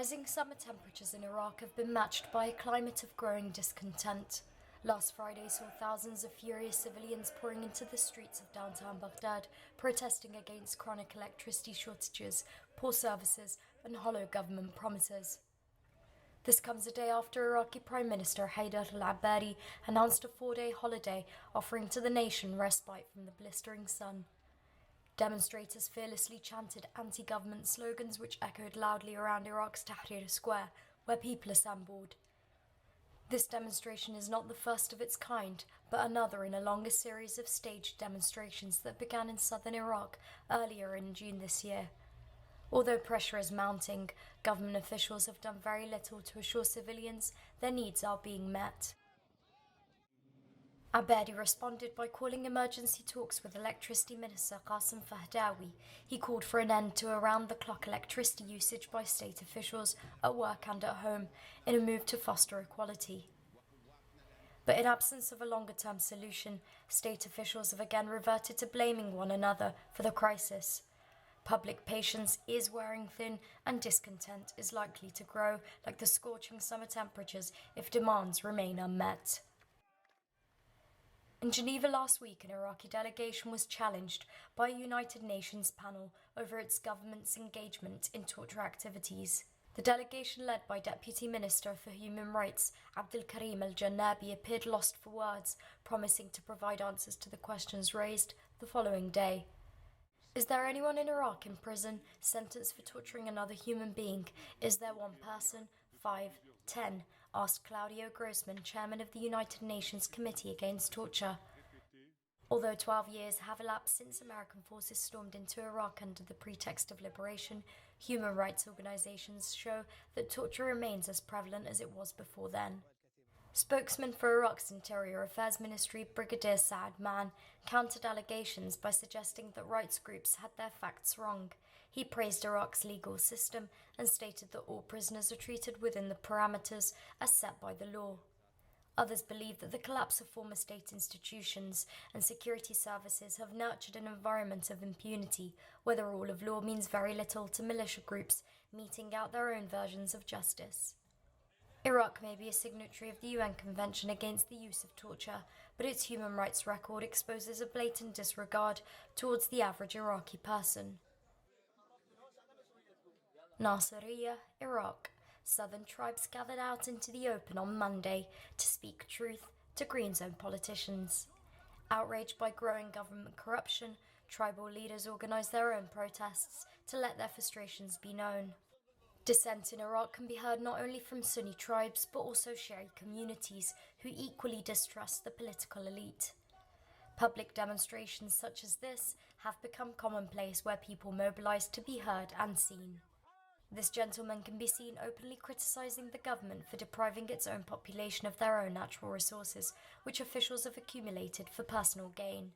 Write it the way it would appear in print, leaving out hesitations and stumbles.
Rising summer temperatures in Iraq have been matched by a climate of growing discontent. Last Friday saw thousands of furious civilians pouring into the streets of downtown Baghdad, protesting against chronic electricity shortages, poor services, and hollow government promises. This comes a day after Iraqi Prime Minister Haider al-Abadi announced a 4-day holiday, offering to the nation respite from the blistering sun. Demonstrators fearlessly chanted anti-government slogans which echoed loudly around Iraq's Tahrir Square, where people assembled. This demonstration is not the first of its kind, but another in a longer series of staged demonstrations that began in southern Iraq earlier in June this year. Although pressure is mounting, government officials have done very little to assure civilians their needs are being met. Abadi responded by calling emergency talks with Electricity Minister Qasim Fahdawi. He called for an end to around-the-clock electricity usage by state officials at work and at home in a move to foster equality. But in absence of a longer-term solution, state officials have again reverted to blaming one another for the crisis. Public patience is wearing thin, and discontent is likely to grow like the scorching summer temperatures if demands remain unmet. In Geneva last week, an Iraqi delegation was challenged by a United Nations panel over its government's engagement in torture activities. The delegation, led by Deputy Minister for Human Rights Abdul Karim al-Jannabi, appeared lost for words, promising to provide answers to the questions raised the following day. Is there anyone in Iraq in prison sentenced for torturing another human being? Is there one person? 5, 10, asked Claudio Grossman, chairman of the United Nations Committee Against Torture. Although 12 years have elapsed since American forces stormed into Iraq under the pretext of liberation, human rights organizations show that torture remains as prevalent as it was before then. Spokesman for Iraq's Interior Affairs Ministry, Brigadier Saad Mann, countered allegations by suggesting that rights groups had their facts wrong. He praised Iraq's legal system and stated that all prisoners are treated within the parameters as set by the law. Others believe that the collapse of former state institutions and security services have nurtured an environment of impunity, where the rule of law means very little to militia groups meting out their own versions of justice. Iraq may be a signatory of the UN Convention against the use of torture, but its human rights record exposes a blatant disregard towards the average Iraqi person. Nasiriyah, Iraq. Southern tribes gathered out into the open on Monday to speak truth to Green Zone politicians. Outraged by growing government corruption, tribal leaders organized their own protests to let their frustrations be known. Dissent in Iraq can be heard not only from Sunni tribes but also Shia communities who equally distrust the political elite. Public demonstrations such as this have become commonplace, where people mobilize to be heard and seen. This gentleman can be seen openly criticizing the government for depriving its own population of their own natural resources, which officials have accumulated for personal gain.